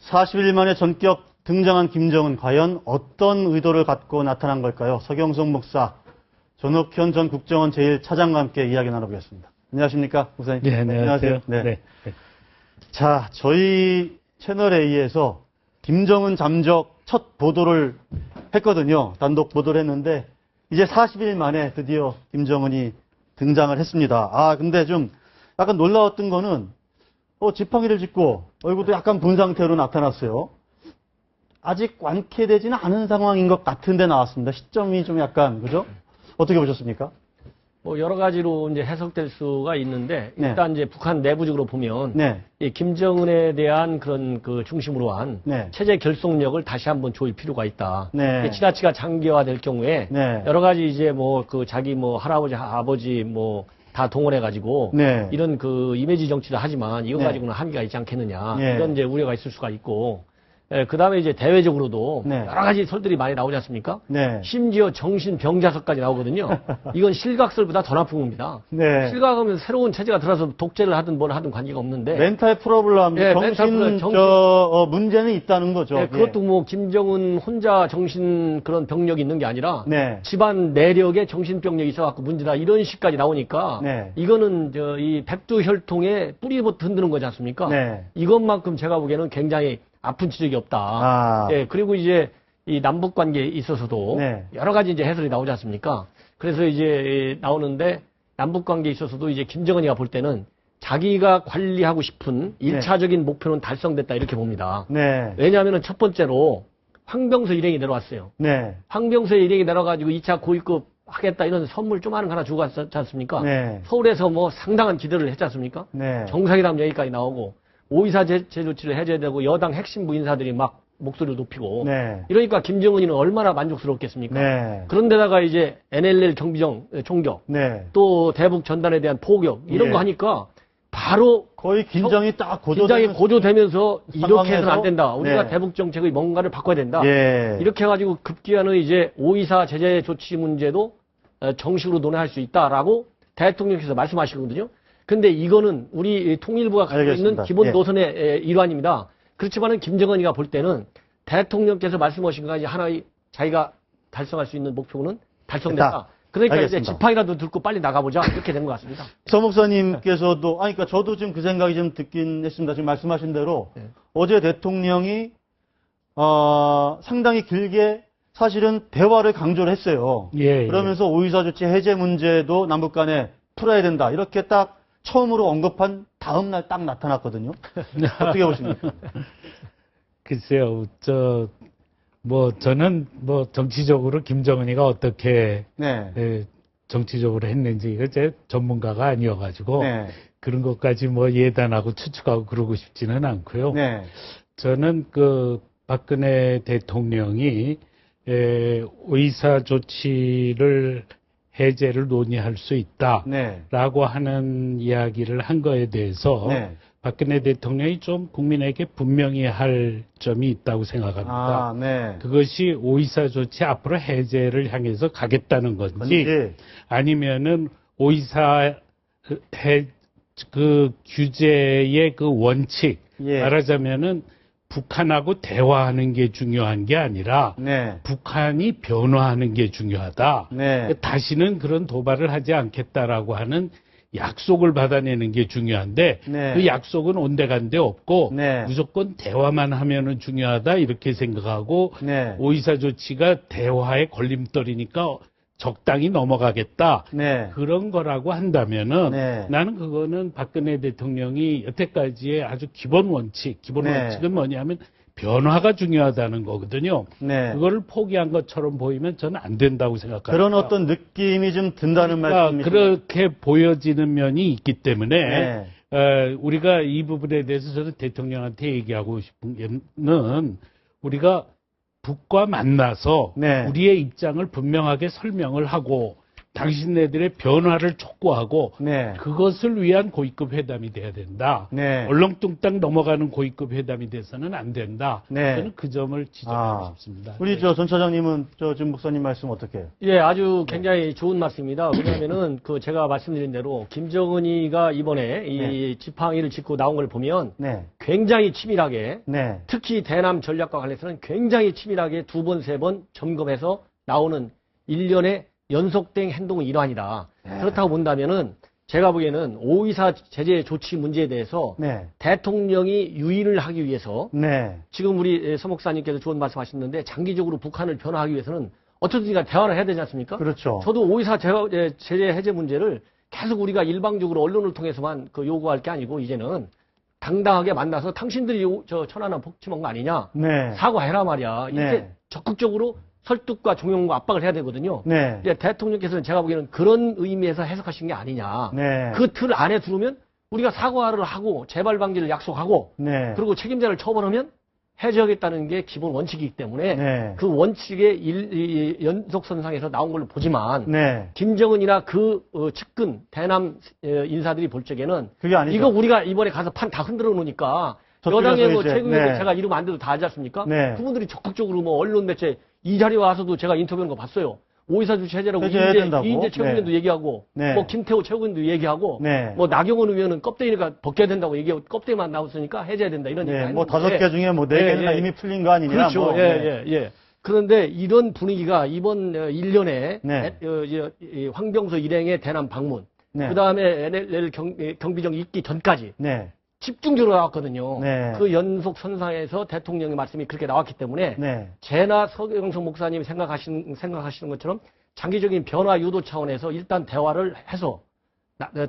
40일 만에 전격 등장한 김정은 과연 어떤 의도를 갖고 나타난 걸까요? 서경석 목사, 전옥현 전 국정원 제1차장과 함께 이야기 나눠보겠습니다. 안녕하십니까, 목사님? 네, 안녕하세요. 네. 네. 자, 저희 채널 A에서 김정은 잠적 첫 보도를 했거든요. 단독 보도를 했는데 이제 40일 만에 드디어 김정은이 등장을 했습니다. 아, 근데 좀 약간 놀라웠던 거는 지팡이를 짚고 얼굴도 약간 분 상태로 나타났어요. 아직 완쾌되지는 않은 상황인 것 같은데 나왔습니다. 시점이 좀 약간, 그죠? 어떻게 보셨습니까? 뭐 여러 가지로 이제 해석될 수가 있는데 네. 일단 이제 북한 내부적으로 보면 네. 이 김정은에 대한 그런 그 중심으로 한 네. 체제 결속력을 다시 한번 조일 필요가 있다. 네. 지나치게 장기화될 경우에 네. 여러 가지 이제 뭐 그 자기 뭐 할아버지, 아버지 뭐 다 동원해 가지고 네. 이런 그 이미지 정치를 하지만 이거 네. 가지고는 한계가 있지 않겠느냐 네. 이런 이제 우려가 있을 수가 있고. 그 다음에 이제 대외적으로도 네. 여러 가지 설들이 많이 나오지 않습니까? 네. 심지어 정신병자설까지 나오거든요. 이건 실각설보다 더 나쁜 겁니다. 네. 실각하면 새로운 체제가 들어서 독재를 하든 뭘 하든 관계가 없는데. 멘탈 프로블럼, 네, 문제는 있다는 거죠. 네, 그것도 뭐 김정은 혼자 정신 그런 병력이 있는 게 아니라 네. 집안 내력에 정신병력이 있어갖고 문제다 이런 식까지 나오니까 네. 이거는 이 백두혈통의 뿌리부터 흔드는 거지 않습니까? 네. 이것만큼 제가 보기에는 굉장히 아픈 지적이 없다. 아. 예, 그리고 이제 이 남북 관계에 있어서도 네. 여러 가지 이제 해설이 나오지 않습니까? 그래서 이제 나오는데 남북 관계에 있어서도 이제 김정은이가 볼 때는 자기가 관리하고 싶은 일차적인 목표는 달성됐다 이렇게 봅니다. 네. 왜냐하면 첫 번째로 황병서 일행이 내려왔어요. 네. 황병서 일행이 내려가지고 2차 고위급 하겠다 이런 선물 좀 하는 거 하나 주고 갔지 않습니까? 네. 서울에서 뭐 상당한 기대를 했지 않습니까? 네. 정상회담 얘기까지 나오고 5.24 제재 조치를 해제되고 여당 핵심부 인사들이 막 목소리를 높이고 네. 이러니까 김정은이는 얼마나 만족스럽겠습니까? 네. 그런데다가 이제 NLL 경비정 총격 네. 또 대북 전단에 대한 포격 이런 예. 거 하니까 바로 거의 긴장이 딱 긴장이 고조되면서 이렇게 해서는 안 된다. 우리가 네. 대북 정책의 뭔가를 바꿔야 된다. 예. 이렇게 해가지고 급기야는 이제 5.24 제재 조치 문제도 정식으로 논의할 수 있다라고 대통령께서 말씀하시거든요. 근데 이거는 우리 통일부가 가지고 알겠습니다. 있는 기본 예. 노선의 일환입니다. 그렇지만은 김정은이가 볼 때는 대통령께서 말씀하신 거 이제 하나의 자기가 달성할 수 있는 목표는 달성됐다. 됐다. 그러니까 알겠습니다. 이제 지팡이라도 들고 빨리 나가보자 이렇게 된 것 같습니다. 서 목사님께서도, 그러니까 저도 지금 그 생각이 좀 듣긴 했습니다. 지금 말씀하신 대로 네. 어제 대통령이 상당히 길게 사실은 대화를 강조를 했어요. 예, 그러면서 5.24 조치 해제 문제도 남북 간에 풀어야 된다. 이렇게 딱 처음으로 언급한 다음 날 딱 나타났거든요. 어떻게 보십니까? 글쎄요, 저는 정치적으로 김정은이가 어떻게, 네. 정치적으로 했는지, 이거 제 전문가가 아니어가지고, 네. 그런 것까지 예단하고 추측하고 그러고 싶지는 않고요. 네. 저는 박근혜 대통령이, 5.24 조치를 해제를 논의할 수 있다라고 네. 하는 이야기를 한 거에 대해서 네. 박근혜 대통령이 좀 국민에게 분명히 할 점이 있다고 생각합니다. 아, 네. 그것이 5.24 조치 앞으로 해제를 향해서 가겠다는 건지 아니면은 5.24 그 규제의 그 원칙 예. 말하자면은 북한하고 대화하는 게 중요한 게 아니라 네. 북한이 변화하는 게 중요하다. 네. 다시는 그런 도발을 하지 않겠다라고 하는 약속을 받아내는 게 중요한데 네. 그 약속은 온데간데 없고 네. 무조건 대화만 하면은 중요하다 이렇게 생각하고 네. 5.24 조치가 대화의 걸림돌이니까 적당히 넘어가겠다. 네. 그런 거라고 한다면은 네. 나는 그거는 박근혜 대통령이 여태까지의 아주 기본 원칙, 네. 원칙은 뭐냐면 변화가 중요하다는 거거든요. 네. 그거를 포기한 것처럼 보이면 저는 안 된다고 생각합니다. 그런 어떤 느낌이 좀 든다는 말씀이시죠? 그렇게 보여지는 면이 있기 때문에 네. 우리가 이 부분에 대해서 저는 대통령한테 얘기하고 싶은 게는 우리가 북과 만나서 네. 우리의 입장을 분명하게 설명을 하고 당신네들의 변화를 촉구하고 네. 그것을 위한 고위급 회담이 돼야 된다. 네. 얼렁뚱땅 넘어가는 고위급 회담이 돼서는 안 된다. 네. 저는 그 점을 지적하고 싶습니다. 우리 네. 전 차장님은 준 목사님 말씀 어떻게 해요? 예, 아주 굉장히 좋은 말씀입니다. 왜냐하면은 제가 말씀드린 대로 김정은이가 이번에 이 지팡이를 짚고 나온 걸 보면 네. 굉장히 치밀하게 네. 특히 대남 전략과 관련해서는 굉장히 치밀하게 2번, 3번 점검해서 나오는 일련의 연속된 행동의 일환이다. 네. 그렇다고 본다면은 제가 보기에는 5.24 제재 조치 문제에 대해서 네. 대통령이 유인을 하기 위해서 네. 지금 우리 서 목사님께서 좋은 말씀 하셨는데 장기적으로 북한을 변화하기 위해서는 어떻든지 간에 대화를 해야 되지 않습니까? 그렇죠. 저도 5.24 제재 해제 문제를 계속 우리가 일방적으로 언론을 통해서만 요구할 게 아니고 이제는 당당하게 만나서 당신들이 천안함 폭침한 거 아니냐. 네. 사과해라 말이야. 이렇게 네. 적극적으로 설득과 종용과 압박을 해야 되거든요. 네. 이제 대통령께서는 제가 보기에는 그런 의미에서 해석하신 게 아니냐. 네. 그 틀 안에 들어오면 우리가 사과를 하고 재발 방지를 약속하고 네. 그리고 책임자를 처벌하면 해제하겠다는 게 기본 원칙이기 때문에 네. 그 원칙의 연속선상에서 나온 걸로 보지만 네. 김정은이나 그 측근 대남 인사들이 볼 적에는 그게 아니죠. 이거 우리가 이번에 가서 판 다 흔들어 놓으니까 저쪽에서 여당의 뭐 이제, 최근에 네. 제가 이름 안 돼도 다 알지 않습니까? 네. 그분들이 적극적으로 뭐 언론 매체 이 자리에 와서도 제가 인터뷰한 거 봤어요. 5.24 주치 해제라고 해제해야 된다고? 이인재 최고위원도 네. 얘기하고 네. 뭐 김태호 최고위원도 얘기하고 네. 뭐 나경원 의원은 껍데기가 벗겨야 된다고 얘기하고 껍데기만 나왔으니까 해제해야 된다 이런 얘기 네. 했는데 뭐 5개 중에 뭐 4개는 이미 풀린 거 아니냐. 그렇죠. 뭐. 예, 예, 예. 그런데 이런 분위기가 이번 1년에 네. 황병서 일행의 대남 방문, 네. 그 다음에 NLL 경비정 있기 전까지 네. 집중적으로 나왔거든요. 네. 그 연속 선상에서 대통령의 말씀이 그렇게 나왔기 때문에 네. 제나 서경석 목사님이 생각하시는 것처럼 장기적인 변화 유도 차원에서 일단 대화를 해서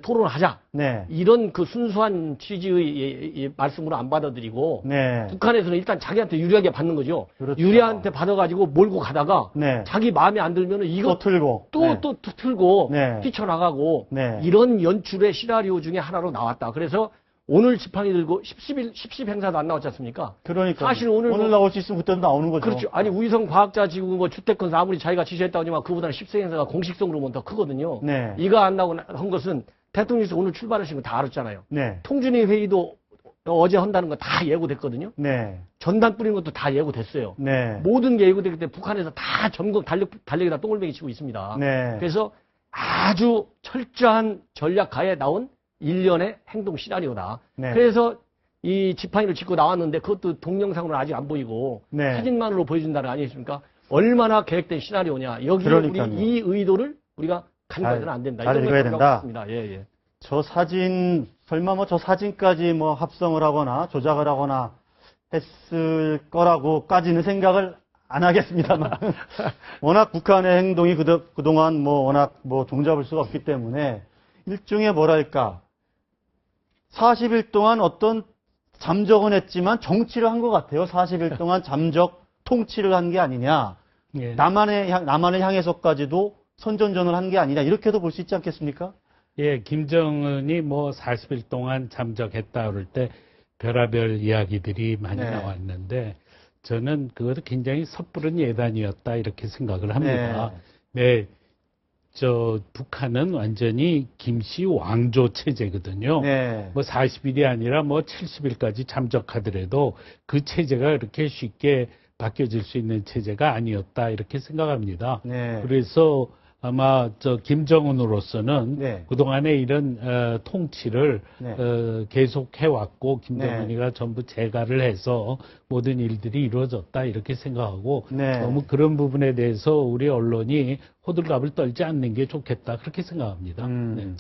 토론을 하자. 네. 이런 그 순수한 취지의 말씀으로 안 받아들이고 네. 북한에서는 일단 자기한테 유리하게 받는 거죠. 그렇죠. 유리한테 받아가지고 몰고 가다가 네. 자기 마음에 안 들면 이거 또 틀고. 네. 또 틀고 네. 뛰쳐나가고 네. 이런 연출의 시나리오 중에 하나로 나왔다. 그래서 오늘 지팡이 들고 10 행사도 안 나왔지 않습니까? 그러니까 사실 오늘 나올 수 있으면 그때도 나오는 거죠. 그렇죠. 아니 우위성 과학자 지구 뭐 주택건설 아무리 자기가 지시했다고 하지만 그보다는 10세 행사가 공식성으로 보면 더 크거든요. 네. 이거 안 나오고 한 것은 대통령께서 오늘 출발하신 거 다 알았잖아요. 네. 통준위 회의도 어제 한다는 거 다 예고됐거든요. 네. 전단 뿌리는 것도 다 예고됐어요. 네. 모든 게 예고됐기 때문에 북한에서 다 점검 달력에다 똥을뱅이 치고 있습니다. 네. 그래서 아주 철저한 전략하에 나온 일련의 행동 시나리오다. 네. 그래서 이 지팡이를 짚고 나왔는데 그것도 동영상으로는 아직 안 보이고 네. 사진만으로 보여준다는 거 아니겠습니까? 얼마나 계획된 시나리오냐. 여기 그러니까요. 우리 이 의도를 우리가 간과해서는 안 된다. 잘 이런 읽어야 걸 된다. 생각했습니다. 예, 예. 저 사진 설마 뭐 저 사진까지 뭐 합성을 하거나 조작을 하거나 했을 거라고까지는 생각을 안 하겠습니다만 워낙 북한의 행동이 그동안 뭐 워낙 뭐 종잡을 수가 없기 때문에 일종의 뭐랄까 40일 동안 어떤 잠적은 했지만 정치를 한 것 같아요. 40일 동안 잠적 통치를 한 게 아니냐. 예. 남한을 향해서까지도 선전전을 한 게 아니냐. 이렇게도 볼 수 있지 않겠습니까? 예, 김정은이 뭐 40일 동안 잠적했다 그럴 때 별의별 이야기들이 많이 네. 나왔는데 저는 그것도 굉장히 섣부른 예단이었다 이렇게 생각을 합니다. 네. 북한은 완전히 김씨 왕조 체제거든요. 네. 뭐 40일이 아니라 뭐 70일까지 잠적하더라도 그 체제가 그렇게 쉽게 바뀌어질 수 있는 체제가 아니었다 이렇게 생각합니다. 네. 그래서 아마 김정은으로서는 네. 그동안의 이런 통치를 네. 계속 해왔고 김정은이가 전부 재가를 해서 모든 일들이 이루어졌다 이렇게 생각하고 네. 너무 그런 부분에 대해서 우리 언론이 호들갑을 떨지 않는 게 좋겠다 그렇게 생각합니다. 네.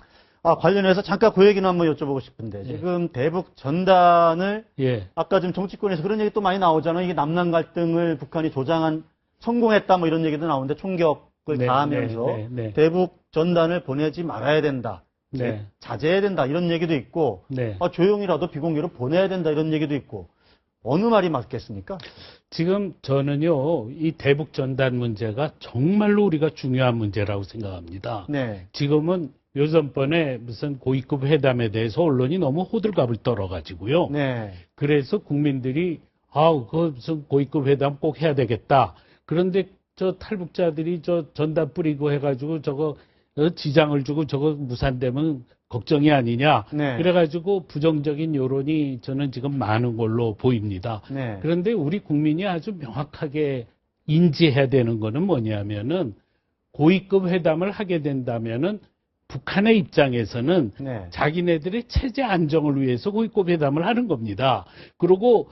관련해서 잠깐 그 얘기는 한번 여쭤보고 싶은데 지금 대북 전단을 예. 아까 좀 정치권에서 그런 얘기 또 많이 나오잖아요. 이게 남남 갈등을 북한이 조장한 성공했다 뭐 이런 얘기도 나오는데 총격을 네, 가하면서 네. 대북 전단을 보내지 말아야 된다. 네. 자제해야 된다 이런 얘기도 있고 네. 조용히라도 비공개로 보내야 된다 이런 얘기도 있고 어느 말이 맞겠습니까? 지금 저는요, 이 대북 전단 문제가 정말로 우리가 중요한 문제라고 생각합니다. 네. 지금은 요전번에 무슨 고위급 회담에 대해서 언론이 너무 호들갑을 떨어가지고요. 네. 그래서 국민들이 그 무슨 고위급 회담 꼭 해야 되겠다. 그런데 저 탈북자들이 저 전단 뿌리고 해가지고 저거 지장을 주고 저거 무산되면 걱정이 아니냐. 네. 그래가지고 부정적인 여론이 저는 지금 많은 걸로 보입니다. 네. 그런데 우리 국민이 아주 명확하게 인지해야 되는 거는 뭐냐면은 고위급 회담을 하게 된다면은 북한의 입장에서는 네. 자기네들의 체제 안정을 위해서 고위급 회담을 하는 겁니다. 그리고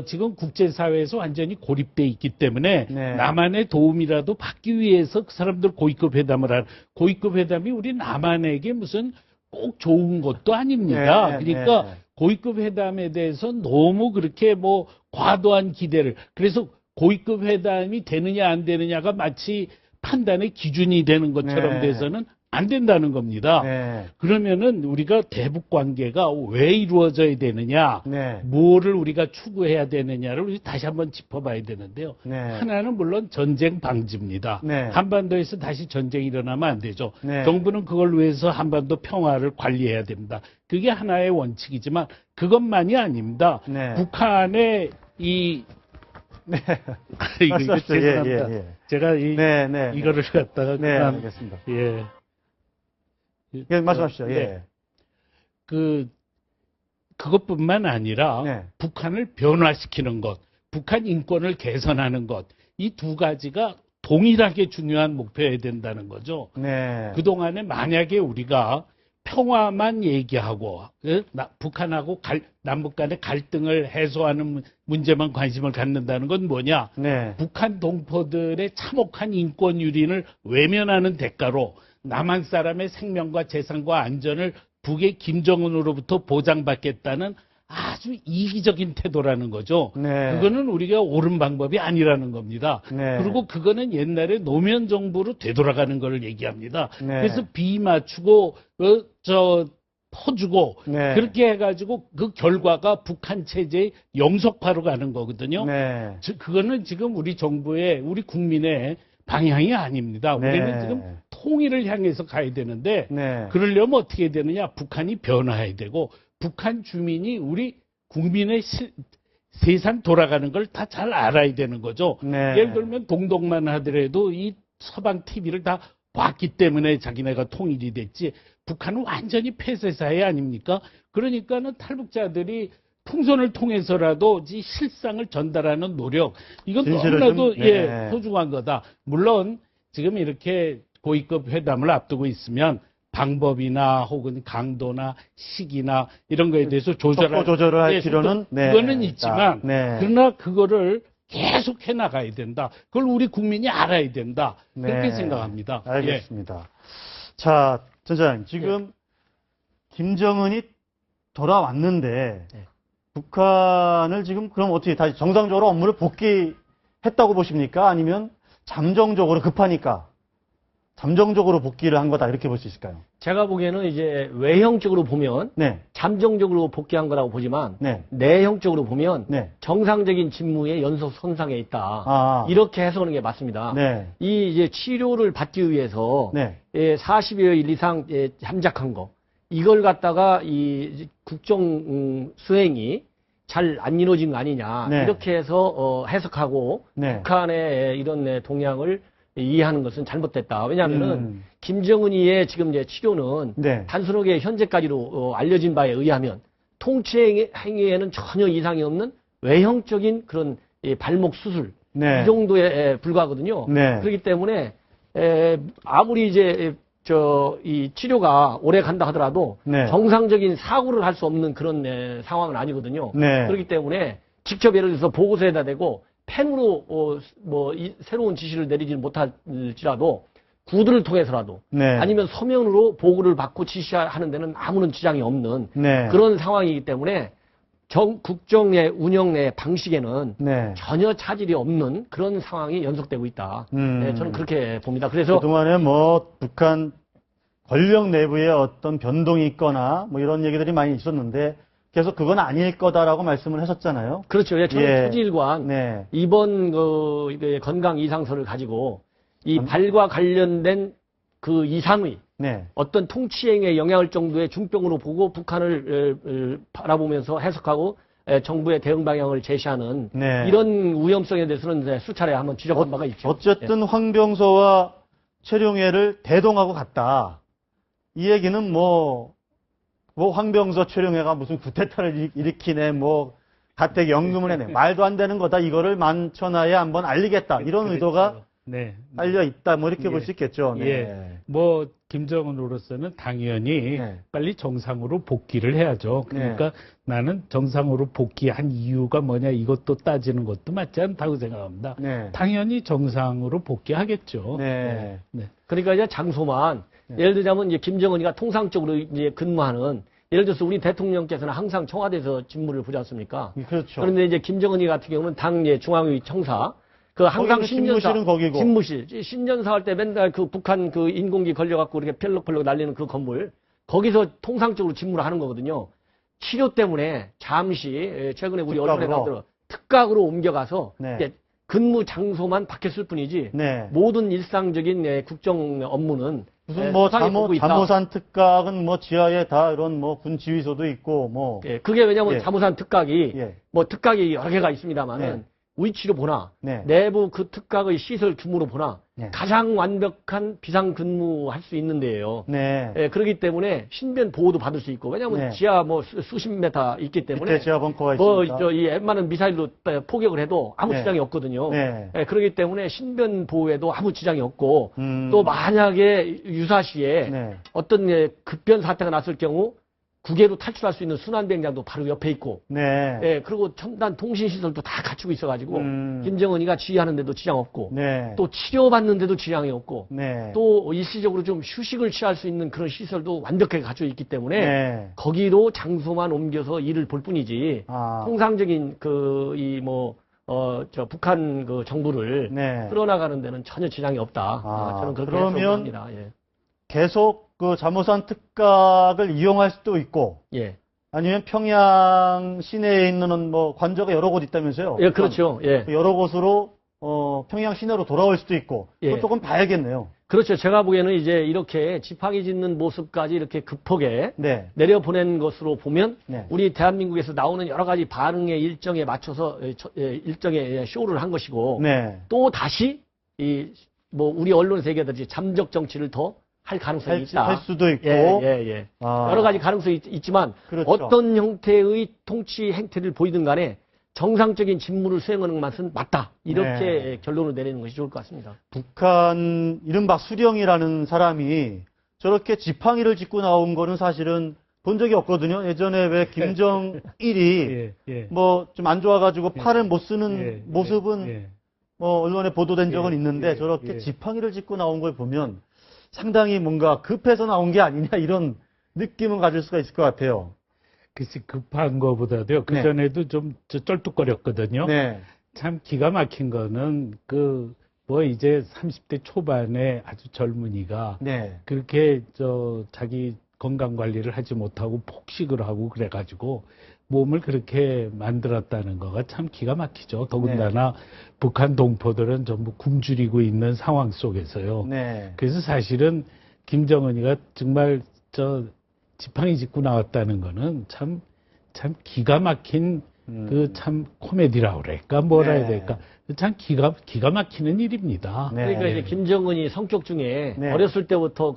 지금 국제사회에서 완전히 고립돼 있기 때문에 네. 남한의 도움이라도 받기 위해서 그 사람들 고위급 회담을 하는 고위급 회담이 우리 남한에게 무슨 꼭 좋은 것도 아닙니다. 네, 그러니까 네. 고위급 회담에 대해서 너무 그렇게 뭐 과도한 기대를 그래서 고위급 회담이 되느냐 안 되느냐가 마치 판단의 기준이 되는 것처럼 네. 돼서는 안 된다는 겁니다. 네. 그러면은 우리가 대북 관계가 왜 이루어져야 되느냐, 네. 뭐를 우리가 추구해야 되느냐를 우리 다시 한번 짚어봐야 되는데요. 네. 하나는 물론 전쟁 방지입니다. 네. 한반도에서 다시 전쟁이 일어나면 안 되죠. 네. 정부는 그걸 위해서 한반도 평화를 관리해야 됩니다. 그게 하나의 원칙이지만 그것만이 아닙니다. 네. 북한의 이 네. 이거 말씀하시죠. 죄송합니다. 예. 제가 네. 네. 이거를 갖다가 네, 그냥 알겠습니다. 예. 예, 말씀하시죠. 예. 네. 그것뿐만 아니라 네. 북한을 변화시키는 것, 북한 인권을 개선하는 것, 이 두 가지가 동일하게 중요한 목표여야 된다는 거죠. 네. 그동안에 만약에 우리가 평화만 얘기하고 북한하고 남북 간의 갈등을 해소하는 문제만 관심을 갖는다는 건 뭐냐? 네. 북한 동포들의 참혹한 인권 유린을 외면하는 대가로 남한 사람의 생명과 재산과 안전을 북의 김정은으로부터 보장받겠다는 아주 이기적인 태도라는 거죠. 네. 그거는 우리가 옳은 방법이 아니라는 겁니다. 네. 그리고 그거는 옛날에 노무현 정부로 되돌아가는 걸 얘기합니다. 네. 그래서 비 맞추고 퍼주고 네. 그렇게 해가지고 그 결과가 북한 체제의 영속화로 가는 거거든요. 네. 그거는 지금 우리 정부의 우리 국민의 방향이 아닙니다. 네. 우리는 지금 통일을 향해서 가야 되는데 네. 그러려면 어떻게 되느냐? 북한이 변화해야 되고 북한 주민이 우리 국민의 세상 돌아가는 걸 다 잘 알아야 되는 거죠. 네. 예를 들면 동독만 하더라도 이 서방 TV를 다 봤기 때문에 자기네가 통일이 됐지. 북한은 완전히 폐쇄 사회 아닙니까? 그러니까는 탈북자들이 풍선을 통해서라도 이 실상을 전달하는 노력, 이건 진실을 너무나도 좀, 네. 소중한 거다. 물론 지금 이렇게 고위급 회담을 앞두고 있으면 방법이나 혹은 강도나 시기나 이런 거에 대해서 속도 조절을 할 필요는 그거는 있지만 네. 그러나 그거를 계속 해나가야 된다. 그걸 우리 국민이 알아야 된다. 그렇게 네. 생각합니다. 알겠습니다. 자, 전장님 지금 김정은이 돌아왔는데 네. 북한을 지금 그럼 어떻게 다시 정상적으로 업무를 복귀했다고 보십니까? 아니면 잠정적으로 급하니까 잠정적으로 복귀를 한 거다 이렇게 볼 수 있을까요? 제가 보기에는 이제 외형적으로 보면 네, 잠정적으로 복귀한 거라고 보지만 네, 내형적으로 보면 네. 정상적인 직무의 연속 손상에 있다. 아, 이렇게 해석하는 게 맞습니다. 네, 이 이제 치료를 받기 위해서 네, 40여일 이상 잠적한 거 이걸 갖다가 이 국정 수행이 잘 안 이루어진 거 아니냐 네. 이렇게 해서 해석하고 네. 북한의 이런 동향을 이해하는 것은 잘못됐다. 왜냐하면은 음. 김정은이의 지금 이제 치료는 네. 단순하게 현재까지로 알려진 바에 의하면 통치 행위에는 전혀 이상이 없는 외형적인 그런 발목 수술 네. 이 정도에 불과하거든요. 네. 그렇기 때문에 아무리 이제 이 치료가 오래 간다 하더라도 네. 정상적인 사고를 할 수 없는 그런 상황은 아니거든요. 네. 그렇기 때문에 직접 예를 들어서 보고서에다 대고 펜으로 새로운 지시를 내리지는 못할지라도 구두를 통해서라도 네. 아니면 서면으로 보고를 받고 지시하는 데는 아무런 지장이 없는 네. 그런 상황이기 때문에 국정의 운영의 방식에는 네. 전혀 차질이 없는 그런 상황이 연속되고 있다. 네, 저는 그렇게 봅니다. 그래서 그동안에 뭐 북한 권력 내부에 어떤 변동이 있거나 뭐 이런 얘기들이 많이 있었는데 계속 그건 아닐 거다라고 말씀을 하셨잖아요. 그렇죠. 예, 저는 예. 초지일관 네. 이번 건강 이상서를 가지고 이 발과 관련된 그 이상의 네. 어떤 통치행위에 영향을 정도의 중병으로 보고 북한을 바라보면서 해석하고 정부의 대응 방향을 제시하는 네. 이런 위험성에 대해서는 수차례 한번 지적한 바가 있죠. 어쨌든 황병서와 최룡해를 대동하고 갔다. 이 얘기는 뭐 황병서 최룡해가 무슨 쿠데타를 일으키네, 뭐 가택 연금을 해내. 말도 안 되는 거다. 이거를 만천하에 한번 알리겠다. 이런 의도가 네. 알려 있다. 뭐 이렇게 예. 볼 수 있겠죠. 네. 예. 뭐 김정은으로서는 당연히 네. 빨리 정상으로 복귀를 해야죠. 그러니까 나는 정상으로 복귀한 이유가 뭐냐 이것도 따지는 것도 맞지 않다고 생각합니다. 네. 당연히 정상으로 복귀하겠죠. 네. 네. 그러니까 이제 장소만 예를 들자면 이제 김정은이가 통상적으로 이제 근무하는 예를 들어서 우리 대통령께서는 항상 청와대에서 직무를 보지 않습니까? 그렇죠. 그런데 이제 김정은이 같은 경우는 당 중앙위 청사 그 항상 거기는 신년사 집무실은 거기고. 집무실 신년사 할 때 맨날 그 북한 그 인공기 걸려갖고 이렇게 펄럭펄럭 날리는 그 건물 거기서 통상적으로 직무를 하는 거거든요. 치료 때문에 잠시 최근에 우리 특각으로. 언론에 나오더라고 특각으로 옮겨가서 네. 이제 근무 장소만 바뀌었을 뿐이지 네. 모든 일상적인 국정 업무는 무슨 뭐 수상에 보고 있다. 자모산 특각은 뭐 지하에 다 이런 뭐 군 지휘소도 있고 뭐 예, 그게 왜냐면 예. 자모산 특각이 예. 뭐 특각이 여러 개가 있습니다만은 네. 위치로 보나 네. 내부 그 특각의 시설 규모로 보나 네. 가장 완벽한 비상근무할 수 있는 데예요. 네. 예, 그렇기 때문에 신변 보호도 받을 수 있고 왜냐하면 네. 지하 뭐 수십 메타 있기 때문에 밑에 지하 벙커가 뭐 있으니까. 이 웬만한 미사일로 포격을 해도 아무 네. 지장이 없거든요. 네. 예, 그렇기 때문에 신변 보호에도 아무 지장이 없고 음. 또 만약에 유사시에 네. 어떤 급변 사태가 났을 경우 국외로 탈출할 수 있는 순환비행장도 바로 옆에 있고 네. 예, 그리고 첨단 통신시설도 다 갖추고 있어가지고, 김정은이가 지휘하는데도 지장 없고, 네. 또 치료받는데도 지장이 없고, 네. 또 일시적으로 좀 휴식을 취할 수 있는 그런 시설도 완벽하게 갖춰 있기 때문에, 네. 거기로 장소만 옮겨서 일을 볼 뿐이지, 아. 통상적인 북한 그 정부를 네. 끌어나가는 데는 전혀 지장이 없다. 아, 저는 그렇게 그러면 해석을 합니다. 예. 계속 그 자모산 특각을 이용할 수도 있고 예. 아니면 평양 시내에 있는 뭐 관저가 여러 곳 있다면서요? 예, 그렇죠. 예. 여러 곳으로 평양 시내로 돌아올 수도 있고 예. 그거 조금 봐야겠네요. 그렇죠. 제가 보기에는 이제 이렇게 지팡이 짚는 모습까지 이렇게 급하게 네. 내려보낸 것으로 보면 네. 우리 대한민국에서 나오는 여러 가지 반응의 일정에 맞춰서 일정의 쇼를 한 것이고 네. 또 다시 우리 언론에서 얘기하듯이 잠적 정치를 더 할 가능성이 있다. 할 수도 있고 예. 아. 여러 가지 가능성이 있지만 그렇죠. 어떤 형태의 통치 행태를 보이든 간에 정상적인 직무를 수행하는 것은 맞다. 이렇게 네. 결론을 내리는 것이 좋을 것 같습니다. 북한 이른바 수령이라는 사람이 저렇게 지팡이를 짚고 나온 거는 사실은 본 적이 없거든요. 예전에 왜 김정일이 예. 뭐 좀 안 좋아가지고 팔을 못 쓰는 예. 모습은 예. 뭐 언론에 보도된 적은 예. 있는데 예. 저렇게 예. 지팡이를 짚고 나온 걸 보면 상당히 뭔가 급해서 나온 게 아니냐 이런 느낌은 가질 수가 있을 것 같아요. 글쎄 급한 거보다도요. 그 전에도 좀 쩔뚝거렸거든요. 네. 참 기가 막힌 거는 이제 30대 초반에 아주 젊은이가 네. 그렇게 자기 건강 관리를 하지 못하고 폭식을 하고 그래가지고 몸을 그렇게 만들었다는 거가 참 기가 막히죠. 더군다나 북한 동포들은 전부 굶주리고 있는 상황 속에서요. 네. 그래서 사실은 김정은이가 정말 지팡이 짚고 나왔다는 거는 참 기가 막힌 참 코미디라고 그럴까 뭐라 해야 될까 참 기가 막히는 일입니다. 네. 그러니까 이제 김정은이 성격 중에 네. 어렸을 때부터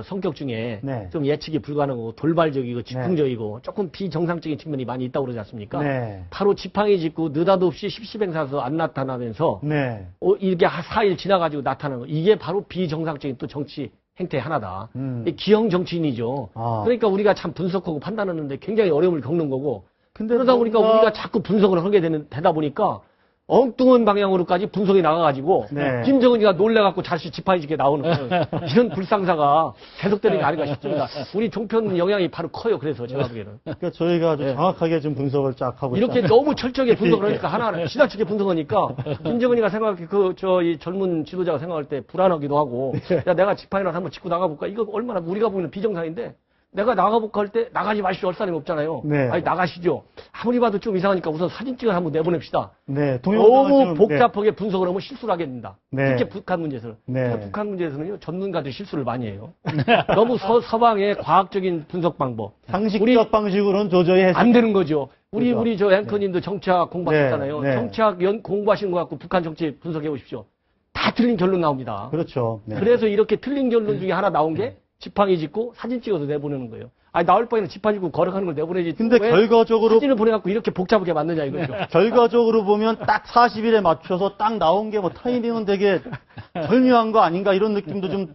성격 중에 네. 좀 예측이 불가능하고 돌발적이고 즉흥적이고 조금 비정상적인 측면이 많이 있다고 그러지 않습니까? 네. 바로 지팡이 짚고 느닷없이 십시행사에서 안 나타나면서 네. 이게 4일 지나가지고 나타나는 거 이게 바로 비정상적인 또 정치 행태의 하나다. 이 기형 정치인이죠. 아. 그러니까 우리가 참 분석하고 판단하는데 굉장히 어려움을 겪는 거고 근데 그러다 보니까 뭔가- 우리가 자꾸 분석을 하게 되다 보니까 엉뚱한 방향으로까지 분석이 나가가지고 네. 김정은이가 놀래갖고 다시 지팡이 짚게 나오는 이런 불상사가 계속되는 게 아닌가 싶습니다. 우리 종편 영향이 바로 커요. 그래서 제가 보기에는. 그러니까 저희가 아주 네. 정확하게 좀 분석을 쫙 하고 이렇게 있다. 너무 철저하게 분석을 하니까 하나하나 지나치게 분석하니까 김정은이가 생각할 이 젊은 지도자가 생각할 때 불안하기도 하고 야 내가 지팡이라도 한번 짚고 나가볼까 이거 얼마나 우리가 보기에는 비정상인데 내가 나가볼까 할 때 나가지 마시오 할 사람이 없잖아요. 네. 아니 나가시죠. 아무리 봐도 좀 이상하니까 우선 사진 찍어 한번 내보냅시다. 네. 너무 동영상을 좀- 복잡하게 분석을 하면 실수를 하게 된다. 네. 특히 북한 문제에서는. 네. 북한 문제에서는요, 전문가들이 실수를 많이 해요. 너무 서방의 과학적인 분석 방법. 상식적 방식으로는 도저히 해서 안 되는 거죠. 그렇죠. 우리 앵커님도 정치학 공부하셨잖아요. 네. 네. 정치학 공부하시는 것 같고 북한 정치 분석해 보십시오. 다 틀린 결론 나옵니다. 그렇죠. 네. 그래서 이렇게 틀린 결론 중에 하나 나온 게 지팡이 짚고 사진 찍어서 내보내는 거예요. 아니, 나올 바에는 지팡이 짚고 걸어가는 걸 내보내지. 근데 왜 결과적으로 사진을 보내갖고 이렇게 복잡하게 만드냐 이거죠. 결과적으로 보면 딱 40일에 맞춰서 딱 나온 게 뭐 타이밍은 되게 절묘한 거 아닌가 이런 느낌도 좀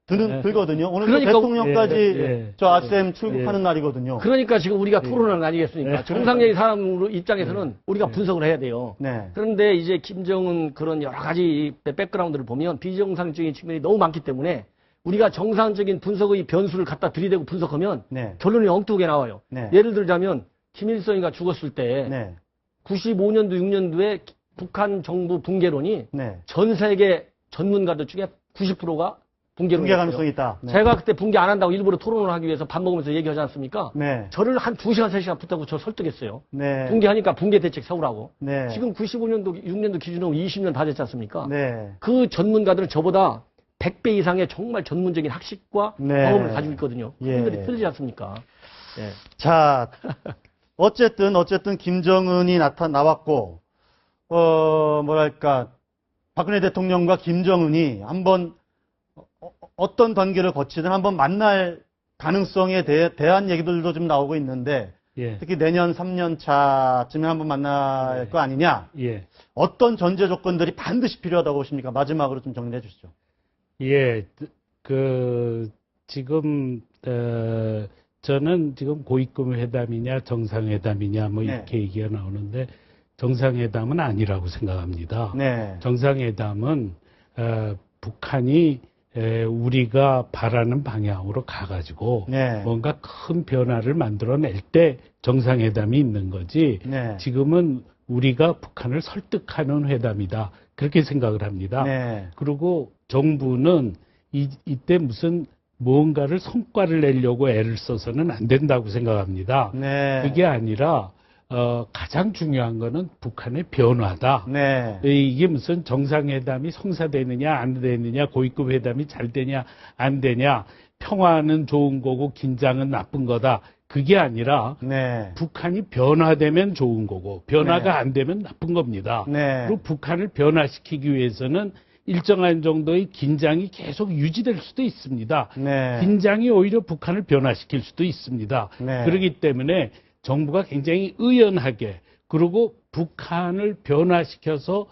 들거든요. 오늘 또 그러니까 대통령까지 예. 저 아셈 출국하는 날이거든요. 그러니까 지금 우리가 토론하는 거 아니겠습니까? 정상적인 사람 입장에서는 우리가 분석을 해야 돼요. 네. 그런데 이제 김정은 그런 여러 가지 백그라운드를 보면 비정상적인 측면이 너무 많기 때문에 우리가 정상적인 분석의 변수를 갖다 들이대고 분석하면 네. 결론이 엉뚱하게 나와요. 네. 예를 들자면 김일성이가 죽었을 때 네. 95년도 6년도에 북한 정부 붕괴론이 네. 전 세계 전문가들 중에 90%가 붕괴론이었어요. 붕괴 가능성이 있다. 네. 제가 그때 붕괴 안 한다고 일부러 토론을 하기 위해서 밥 먹으면서 얘기하지 않습니까? 네. 저를 한 2시간, 3시간 붙잡고 저 설득했어요. 네. 붕괴하니까 붕괴 대책 세우라고. 네. 지금 95년도, 6년도 기준으로 20년 다 됐지 않습니까? 네. 그 전문가들은 저보다 100배 이상의 정말 전문적인 학식과 네. 경험을 가지고 있거든요. 예. 그분들이 틀리지 않습니까? 예. 자, 어쨌든 김정은이 나왔고, 뭐랄까, 박근혜 대통령과 김정은이 한번 어떤 관계를 거치든 한번 만날 가능성에 대한 얘기들도 좀 나오고 있는데, 예. 특히 내년 3년 차쯤에 한번 만날 거 아니냐? 예. 어떤 전제 조건들이 반드시 필요하다고 보십니까? 마지막으로 좀 정리해 주시죠. 예. 지금, 저는 지금 고위급 회담이냐 정상회담이냐 뭐 네. 이렇게 얘기가 나오는데 정상회담은 아니라고 생각합니다. 네. 정상회담은 북한이 우리가 바라는 방향으로 가가지고 네. 뭔가 큰 변화를 만들어낼 때 정상회담이 있는 거지. 네. 지금은 우리가 북한을 설득하는 회담이다. 그렇게 생각을 합니다. 네. 그리고 정부는 이때 무슨 무언가를 성과를 내려고 애를 써서는 안 된다고 생각합니다. 네. 그게 아니라 가장 중요한 거는 북한의 변화다. 네. 이게 무슨 정상회담이 성사되느냐 안 되느냐 고위급 회담이 잘 되냐 안 되냐 평화는 좋은 거고 긴장은 나쁜 거다. 그게 아니라 네. 북한이 변화되면 좋은 거고 변화가 네. 안 되면 나쁜 겁니다. 네. 그리고 북한을 변화시키기 위해서는 일정한 정도의 긴장이 계속 유지될 수도 있습니다. 네. 긴장이 오히려 북한을 변화시킬 수도 있습니다. 네. 그렇기 때문에 정부가 굉장히 의연하게 그리고 북한을 변화시켜서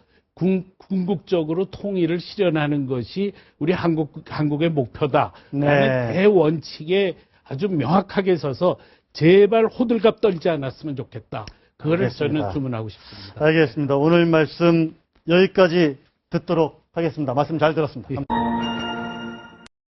궁극적으로 통일을 실현하는 것이 우리 한국의 목표다. 네. 라는 대원칙에 아주 명확하게 서서 제발 호들갑 떨지 않았으면 좋겠다. 그거를 알겠습니다. 저는 주문하고 싶습니다. 알겠습니다. 오늘 말씀 여기까지 듣도록 하겠습니다. 말씀 잘 들었습니다.